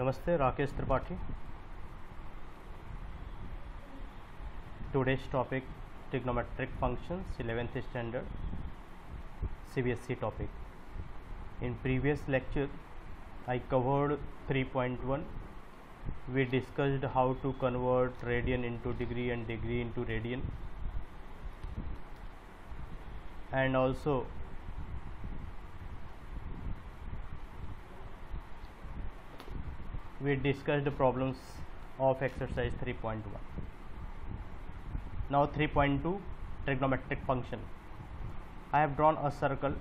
Namaste, Rakesh Tripathi. Today's topic trigonometric functions, 11th standard, CBSE topic. In previous lecture, I covered 3.1. We discussed how to convert radian into degree and degree into radian, and also we discussed the problems of exercise 3.1. Now 3.2 trigonometric function. I have drawn a circle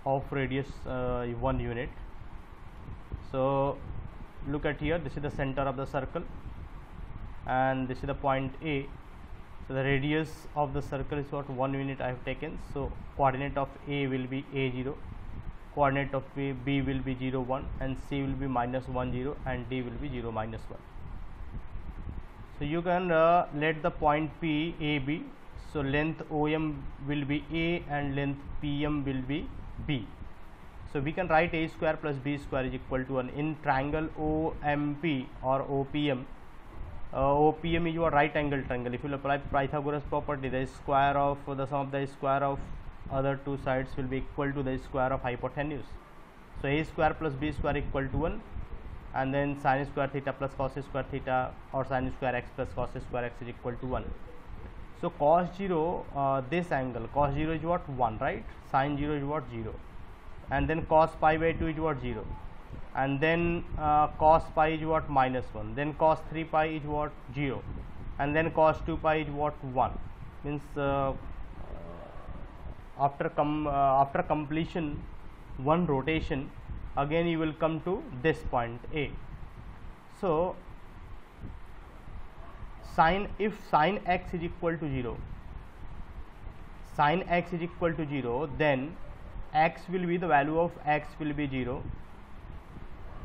of radius 1 unit. So look at here, this is the center of the circle and this is the point A. So the radius of the circle is what 1 unit I have taken. So coordinate of A will be A0, coordinate of B will be 0 1, and C will be minus 1 0, and D will be 0 minus 1. So you can let the point P A be. So length OM will be A and length PM will be B. So we can write A square plus B square is equal to 1. In triangle OMP or OPM, OPM is your right angle triangle. If you apply Pythagoras property, the square of the sum of the square of other two sides will be equal to the square of hypotenuse. So A square plus B square equal to 1, and then sin square theta plus cos square theta or sin square x plus cos square x is equal to 1. So cos 0, this angle cos 0 is what 1, right? Sin 0 is what 0, and then cos pi by 2 is what 0, and then cos pi is what minus 1, then cos 3 pi is what 0, and then cos 2 pi is what 1. Means after completion one rotation, again you will come to this point A. So if sin x is equal to 0, then x will be, the value of x will be 0,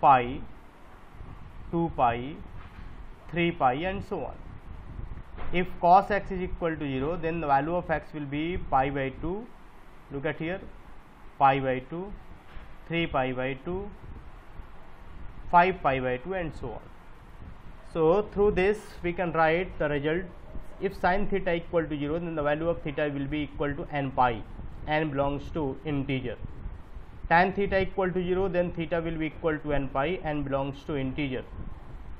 pi, 2 pi, 3 pi, and so on. If cos x is equal to 0, then the value of x will be pi by 2, look at here, pi by 2, 3 pi by 2, 5 pi by 2, and so on. So through this we can write the result. If sin theta equal to 0, then the value of theta will be equal to n pi, n belongs to integer. Tan theta equal to 0, then theta will be equal to n pi, n belongs to integer.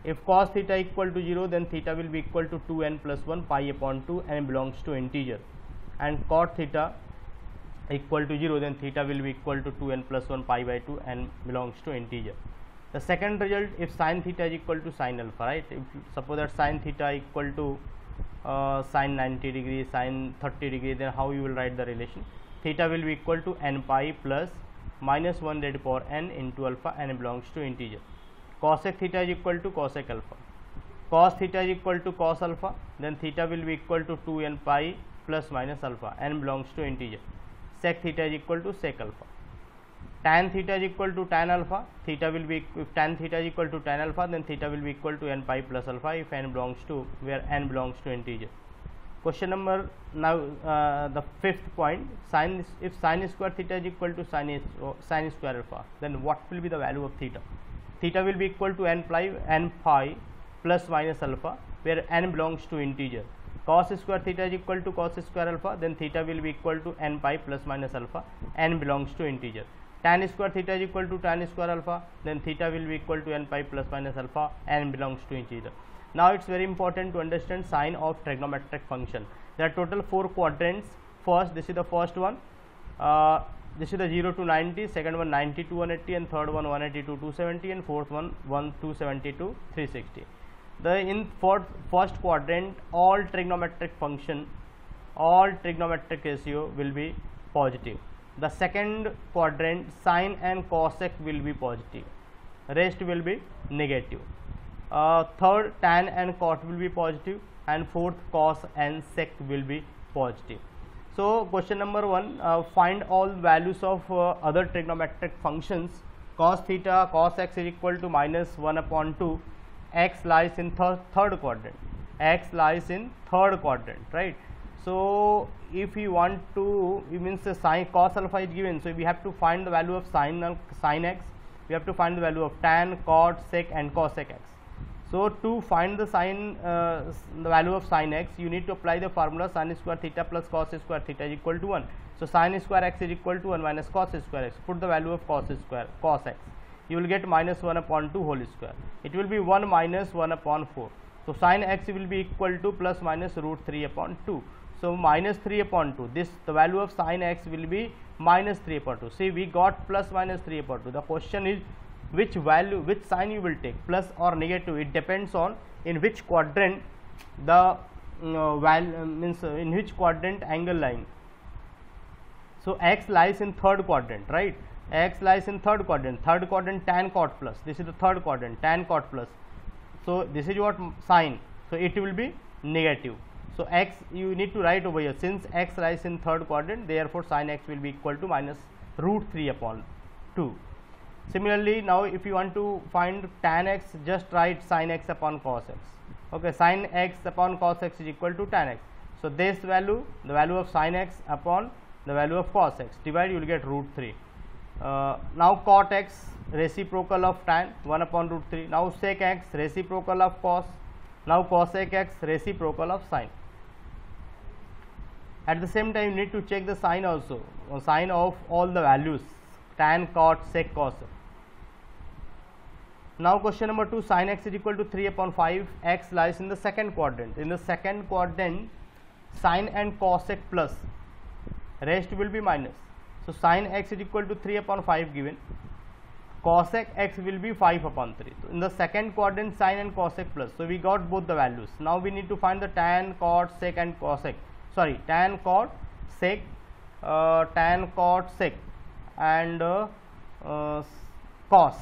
If cos theta equal to 0, then theta will be equal to 2n plus 1 pi upon 2, n belongs to integer. And cot theta equal to 0, then theta will be equal to 2n plus 1 pi by 2, n belongs to integer. The second result, if sin theta is equal to sin alpha, right? If suppose that sin theta equal to sin 90 degree, sin 30 degree, then how you will write the relation? Theta will be equal to n pi plus minus 1 raised to power n into alpha, n belongs to integer. Cosec theta is equal to cosec alpha. Cos theta is equal to cos alpha, then theta will be equal to 2n pi plus minus alpha, n belongs to integer. Sec theta is equal to sec alpha. Tan theta is equal to tan alpha, theta will be, if tan theta is equal to tan alpha, then theta will be equal to n pi plus alpha if n belongs to, where n belongs to integer. Question number, now the fifth point, if sin square theta is equal to sin square alpha, then what will be the value of theta? Theta will be equal to n pi plus minus alpha, where n belongs to integer. Cos square theta is equal to cos square alpha, then theta will be equal to n pi plus minus alpha, n belongs to integer. Tan square theta is equal to tan square alpha, then theta will be equal to n pi plus minus alpha, n belongs to integer. Now it's very important to understand sign of trigonometric function. There are total 4 quadrants. First, this is the first one, this is the 0 to 90, second one 90 to 180, and third one 180 to 270, and fourth one 270 to 360. In first quadrant, all trigonometric function, all trigonometric ratio will be positive. The second quadrant, sin and cosec will be positive, rest will be negative. Third, tan and cot will be positive, and fourth, cos and sec will be positive. So question number 1, find all values of other trigonometric functions. Cos theta, cos x is equal to minus 1 upon 2. X lies in third quadrant. X lies in third quadrant, right? So if we want to, it means the sin cos alpha is given, so we have to find the value of sin x. we have to find the value of tan, cot, sec and cosec x. So to find the the value of sin x, you need to apply the formula sin square theta plus cos square theta is equal to 1. So sin square x is equal to 1 minus cos square x. Put the value of cos x. You will get minus 1 upon 2 whole square. It will be 1 minus 1 upon 4. So sin x will be equal to plus minus root 3 upon 2. So minus 3 upon 2. The value of sin x will be minus 3 upon 2. See, we got plus minus 3 upon 2. The question is which sign you will take, plus or negative. It depends on in which quadrant the in which quadrant angle lying. So x lies in third quadrant, right? X lies in third quadrant. Third quadrant tan cot plus. This is the third quadrant tan cot plus. So this is what sine. So it will be negative. So x you need to write over here, since x lies in third quadrant, therefore sin x will be equal to minus root 3 upon 2. Similarly, now if you want to find tan x, just write sin x upon cos x. Okay, sin x upon cos x is equal to tan x. So this value, the value of sin x upon the value of cos x, divide, you will get root 3. Now cot x reciprocal of tan, 1 upon root 3. Now sec x reciprocal of cos. Now cosec x reciprocal of sin. At the same time, you need to check the sign also, sign of all the values, tan, cot, sec, cos. Now question number 2, sin x is equal to 3 upon 5, x lies in the second quadrant. In the second quadrant, sin and cosec plus, rest will be minus. So sin x is equal to 3 upon 5 given, cosec x will be 5 upon 3. So in the second quadrant, sin and cosec plus. So we got both the values. Now we need to find the tan, cot, sec and cosec. Sorry, tan, cot, sec, and cos.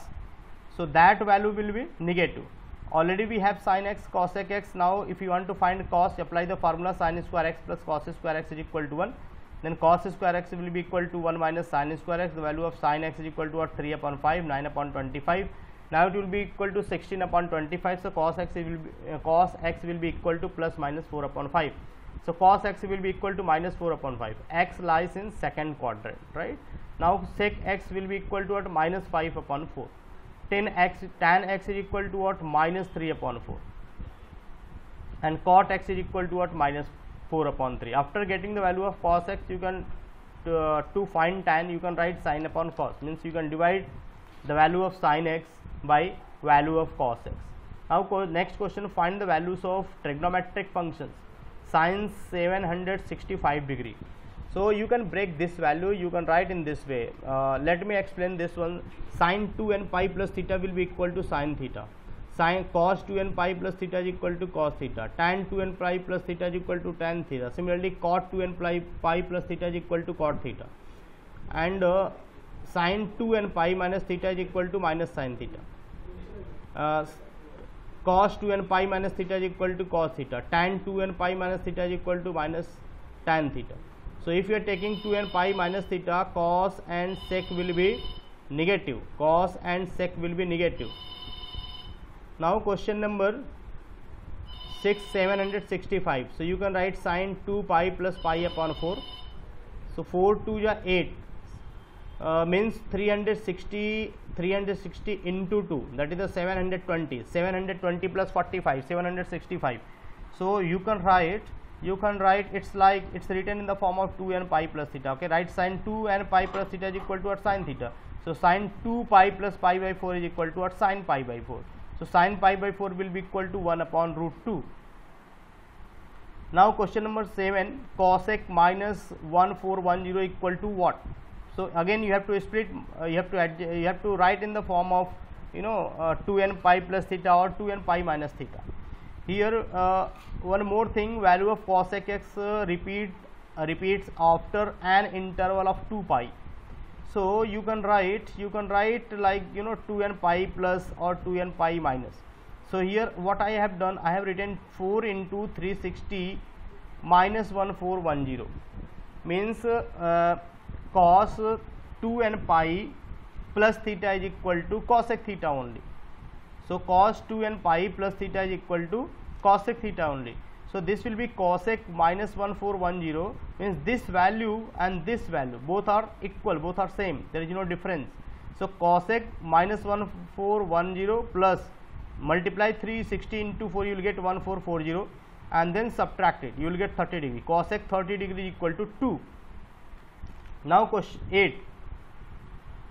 So that value will be negative. Already we have sin x, cosec x. Now if you want to find cos, apply the formula sin square x plus cos square x is equal to 1. Then cos square x will be equal to 1 minus sin square x. The value of sin x is equal to what? 3 upon 5, 9 upon 25. Now it will be equal to 16 upon 25. So cos x will be equal to plus minus 4 upon 5. So cos x will be equal to minus 4 upon 5. X lies in second quadrant, right? Now sec x will be equal to what? Minus 5 upon 4. Tan x is equal to what? Minus 3 upon 4. And cot x is equal to what? Minus 4 upon 3. After getting the value of cos x, you can to find tan, you can write sin upon cos. Means you can divide the value of sin x by value of cos x. Now next question, find the values of trigonometric functions sin 765 degree. So you can break this value, you can write in this way. Let me explain this one. Sin 2 n pi plus theta will be equal to sin theta. Sin cos 2 n pi plus theta is equal to cos theta. Tan 2 n pi plus theta is equal to tan theta. Similarly, cot 2 n pi plus theta is equal to cot theta. And sin 2 n pi minus theta is equal to minus sin theta. Cos 2 n pi minus theta is equal to cos theta. Tan 2 n pi minus theta is equal to minus tan theta. So if you are taking 2 n pi minus theta, cos and sec will be negative. Cos and sec will be negative. Now question number 6, 765. So you can write sin 2 pi plus pi upon 4. So 4 2 is 8. Means 360 into 2, that is the 720 plus 45, 765. So you can write it's like it's written in the form of 2 n pi plus theta. Okay, write sin 2 n pi plus theta is equal to what? Sin theta. So sin 2 pi plus pi by 4 is equal to what? Sin pi by 4. So sin pi by 4 will be equal to 1 upon root 2. Now question number 7, cosec minus 1410 equal to what? So again you have to split, you have to write in the form of 2 n pi plus theta or 2 n pi minus theta. Here one more thing, value of cosec x repeats after an interval of 2 pi. So you can write like 2 n pi plus or 2 n pi minus. So here what I have done, I have written 4 into 360 minus 1410 means cos 2 n pi plus theta is equal to cosec theta only. So cos 2 n pi plus theta is equal to cosec theta only. So this will be cosec minus 1410, means this value and this value both are equal, both are same, there is no difference. So cosec minus 1410 plus multiply 360 into 4, you will get 1440, and then subtract it, you will get 30 degree. Cosec 30 degree equal to 2. Now question 8,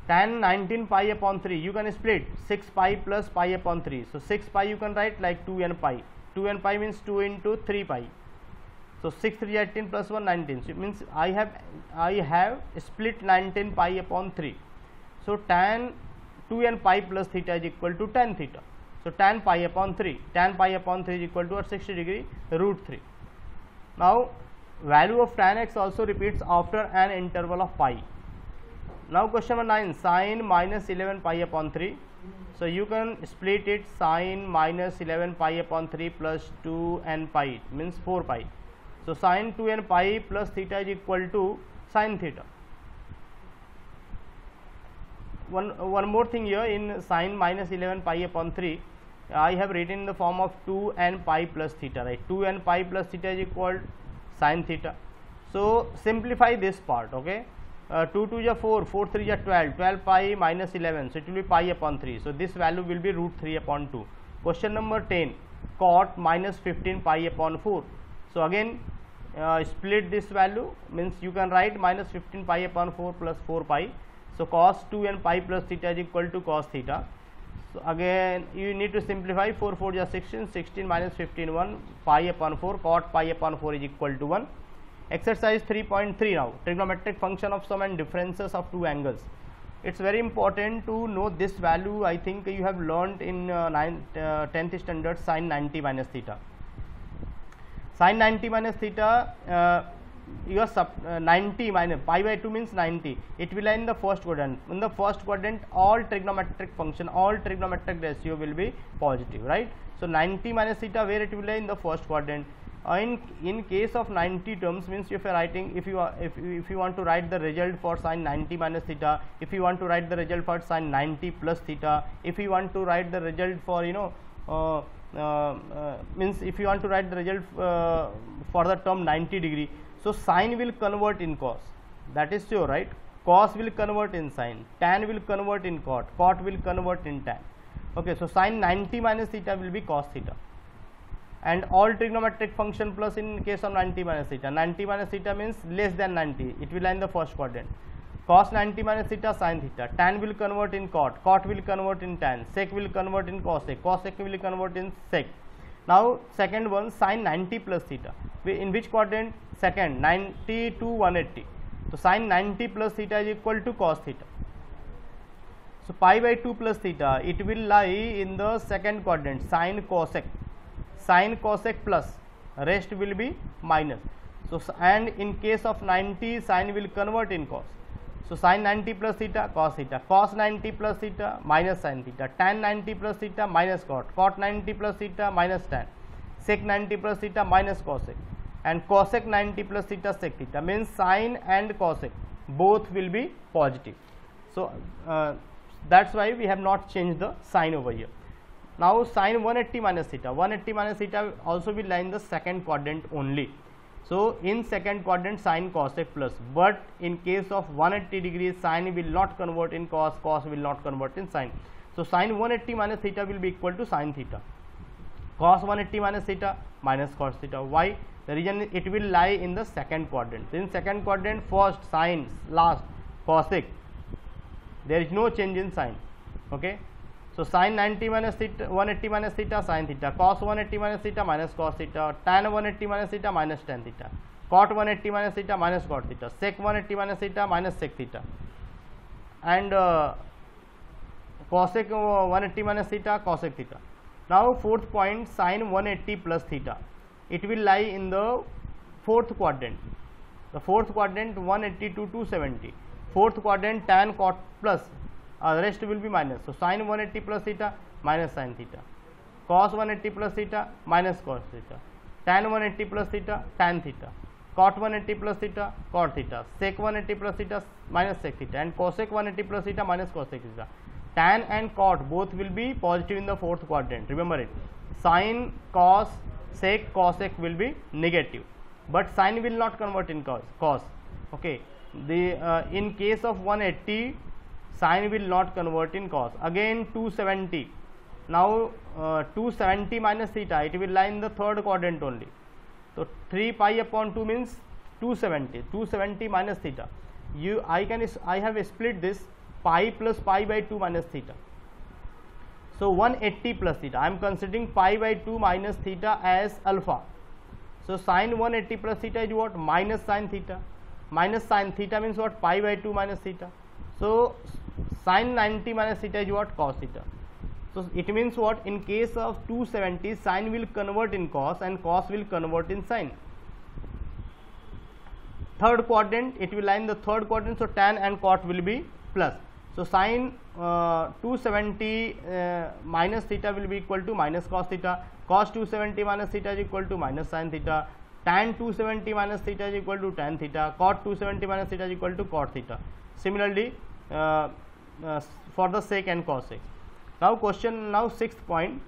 tan 19 pi upon 3, you can split 6 pi plus pi upon 3. So 6 pi you can write like 2n pi. 2n pi means 2 into 3 pi. So 6 3 18 plus 1 19. So it means I have split 19 pi upon 3. So tan 2n pi plus theta is equal to tan theta. So tan pi upon 3. Tan pi upon 3 is equal to 60 degree root 3. Now value of tan x also repeats after an interval of pi. Now question number 9, sine minus 11 pi upon 3. So you can split it, sine minus 11 pi upon 3 plus 2n pi means 4 pi. So sine 2n pi plus theta is equal to sine theta. One more thing here, in sine minus 11 pi upon 3, I have written in the form of 2n pi plus theta, right? 2n pi plus theta is equal sine theta. So simplify this part, okay? 2 2 is 4, 4 3 is 12, 12 pi minus 11, so it will be pi upon 3. So this value will be root 3 upon 2. Question number 10, cot minus 15 pi upon 4. So again split this value, means you can write minus 15 pi upon 4 plus 4 pi. So cos 2n pi plus theta is equal to cos theta. So again you need to simplify, 4 4 is 16, 16 minus 15 1, pi upon 4, cot pi upon 4 is equal to 1. Exercise 3.3 now, trigonometric function of sum and differences of two angles. It's very important to know this value. I think you have learned in 10th standard, sin 90 minus theta. Sin 90 minus theta, your 90 minus pi by 2 means 90. It will lie in the first quadrant. In the first quadrant, all trigonometric function, all trigonometric ratio will be positive, right? So 90 minus theta, where it will lie? In the first quadrant. In case of 90 terms, means if you are writing, if you want to write the result for sin 90 minus theta, if you want to write the result for sin 90 plus theta, if you want to write the result for means if you want to write the result for the term 90 degree, so sine will convert in cos, that is sure, right? Cos will convert in sine, tan will convert in cot, cot will convert in tan. Okay, so sin 90 minus theta will be cos theta. And all trigonometric function plus in case of 90 minus theta. 90 minus theta means less than 90, it will lie in the first quadrant. Cos 90 minus theta, sin theta. Tan will convert in cot, cot will convert in tan, sec will convert in cosec, cosec will convert in sec. Now second one, sin 90 plus theta. In which quadrant? Second, 90 to 180. So sin 90 plus theta is equal to cos theta. So pi by 2 plus theta, it will lie in the second quadrant, sin cosec. Sin cosec plus, rest will be minus. So and in case of 90, sin will convert in cos. So sin 90 plus theta, cos theta, cos 90 plus theta minus sin theta, tan 90 plus theta minus cot, cot 90 plus theta minus tan, sec 90 plus theta minus cosec, and cosec 90 plus theta sec theta, means sin and cosec both will be positive. So that's why we have not changed the sign over here. Now sin 180 minus theta, 180 minus theta also will lie in the second quadrant only. So in second quadrant, sin cosec plus, but in case of 180 degrees, sin will not convert in cos, cos will not convert in sin. So sin 180 minus theta will be equal to sin theta, cos 180 minus theta minus cos theta. Why? The reason it will lie in the second quadrant. In second quadrant, first sin, last cosec, there is no change in sign. Okay. So sin 90 minus theta, 180 minus theta, sin theta, cos 180 minus theta minus cos theta, tan 180 minus theta minus tan theta, cot 180 minus theta minus cot theta, sec 180 minus theta minus sec theta, and cosec 180 minus theta, cosec theta. Now fourth point, sin 180 plus theta, it will lie in the fourth quadrant. The fourth quadrant, 180 to 270. Fourth quadrant, tan cot plus, rest will be minus. So sin 180 plus theta minus sin theta, cos 180 plus theta minus cos theta, tan 180 plus theta tan theta, cot 180 plus theta cot theta, sec 180 plus theta minus sec theta, and cosec 180 plus theta minus cosec theta. Tan and cot both will be positive in the fourth quadrant. Remember it. Sin, cos, sec, cosec will be negative, but sin will not convert in cos. Okay. The in case of 180, Sine will not convert in cos. Again 270. Now 270 minus theta, it will lie in the third quadrant only. So 3 pi upon 2 means 270. 270 minus theta. I have split this pi plus pi by 2 minus theta. So 180 plus theta. I am considering pi by 2 minus theta as alpha. So sine 180 plus theta is what? Minus sine theta. Minus sine theta means what? Pi by 2 minus theta. So sine 90 minus theta is what? Cos theta. So it means what? In case of 270, sine will convert in cos and cos will convert in sine. Third quadrant, it will lie in the third quadrant, so tan and cot will be plus. So sine 270 minus theta will be equal to minus cos theta. Cos 270 minus theta is equal to minus sin theta. Tan 270 minus theta is equal to tan theta. Cot 270 minus theta is equal to cot theta. Similarly, for the sec and cosec. Now sixth point,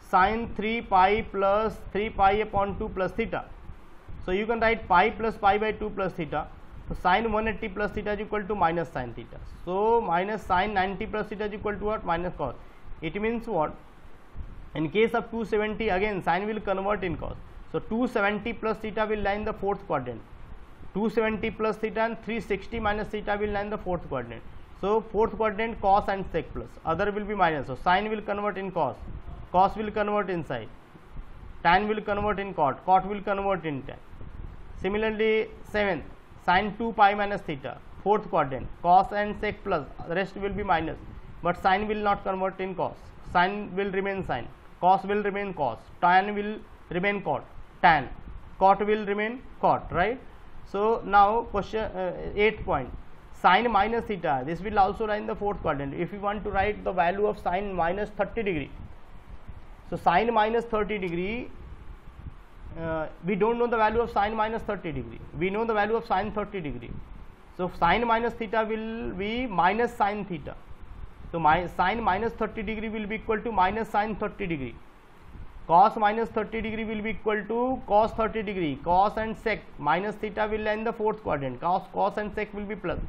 sin 3 pi plus 3 pi upon 2 plus theta. So you can write pi plus pi by 2 plus theta. So sin 180 plus theta is equal to minus sin theta. So minus sin 90 plus theta is equal to what? Minus cos. It means what? In case of 270, again sin will convert in cos. So 270 plus theta will lie in the fourth quadrant. 270 plus theta and 360 minus theta will lie in the fourth quadrant. So fourth quadrant cos and sec plus. Other will be minus. So sin will convert in cos. Cos will convert in sine. Tan will convert in cot. Cot will convert in tan. Similarly, seventh, sin 2 pi minus theta. Fourth quadrant, cos and sec plus. The rest will be minus. But sin will not convert in cos. Sin will remain sin. Cos will remain cos. Tan will remain cot. Tan. Cot will remain cot. Right. So now question 8th point. Sin minus theta. This will also lie in the fourth quadrant. If you want to write the value of sin minus 30 degree. So sin minus 30 degree. We don't know the value of sin minus 30 degree. We know the value of sin 30 degree. So sin minus theta will be minus sin theta. So sin minus 30 degree will be equal to minus sin 30 degree. Cos minus 30 degree will be equal to cos 30 degree. Cos and sec minus theta will lie in the fourth quadrant. Cos and sec will be plus.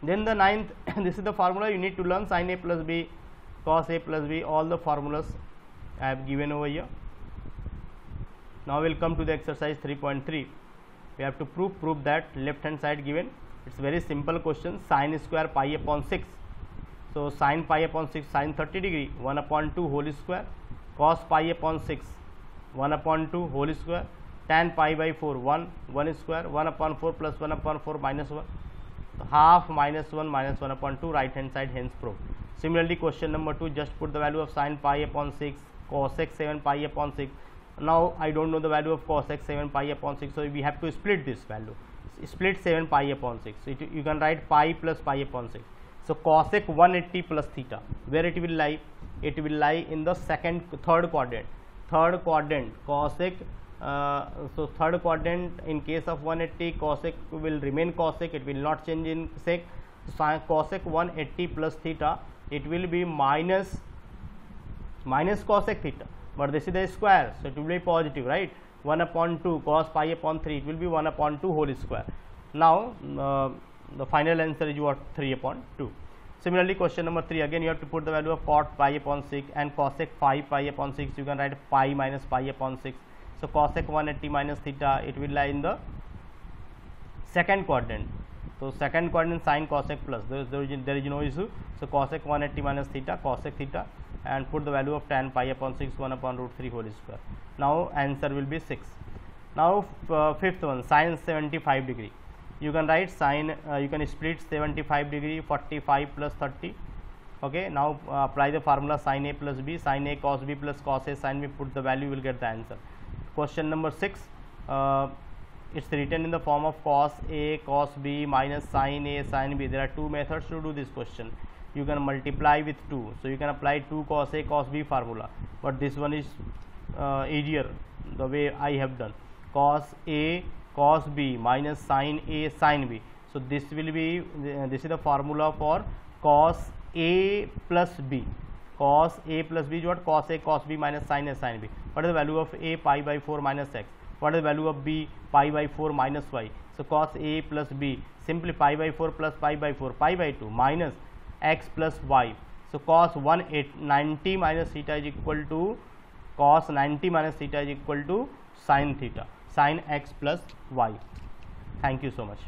Then the ninth, this is the formula you need to learn. Sin a plus b, cos a plus b, all the formulas I have given over here. Now we will come to the exercise 3.3. We have to prove that left hand side given. It's very simple question. Sin square pi upon 6. So sin pi upon 6, sin 30 degree, 1 upon 2 whole square. Cos pi upon 6, 1 upon 2 whole square. Tan pi by 4, 1 square. 1 upon 4 plus 1 upon 4 minus 1. So half minus 1 upon 2, right hand side, hence proved. Similarly, question number 2, just put the value of sin pi upon 6, cosec 7 pi upon 6. Now I don't know the value of cosec 7 pi upon 6, so we have to split this value. Split 7 pi upon 6. So you can write pi plus pi upon 6. So cosec 180 plus theta, where it will lie? It will lie in the third quadrant. Third quadrant cosec. So third quadrant, in case of 180, cosec will remain cosec. It will not change in sec. So cosec 180 plus theta, it will be minus cosec theta. But this is the square, so it will be positive, right? 1 upon 2 cos pi upon 3, it will be 1 upon 2 whole square. Now the final answer is what? 3 upon 2. Similarly, question number 3, again you have to put the value of cot pi upon 6 and cosec 5 pi upon 6. You can write pi minus pi upon 6. So cosec 180 minus theta, it will lie in the second quadrant. So second quadrant, sin cosec plus, there is no issue. So cosec 180 minus theta, cosec theta, and put the value of tan pi upon 6, 1 upon root 3 whole square. Now answer will be 6. Now fifth one, sin 75 degree. You can write sin, you can split 75 degree, 45 plus 30. Okay, now apply the formula sin a plus b, sin a cos b plus cos a sin b, put the value, you will get the answer. Question number 6, it's written in the form of cos a cos b minus sin a sin b. There are two methods to do this question. You can multiply with 2, so you can apply 2 cos a cos b formula, but this one is easier the way I have done. Cos a cos b minus sin a sin b. So this will be, this is the formula for cos a plus b. Cos a plus b is what? Cos a cos b minus sin a sin b. What is the value of a? Pi by 4 minus x. What is the value of b? Pi by 4 minus y. So cos a plus b simply pi by 4 plus pi by 4, pi by 2 minus x plus y. So cos 90 minus theta is equal to cos 90 minus theta is equal to sin theta, sin x plus y. Thank you so much.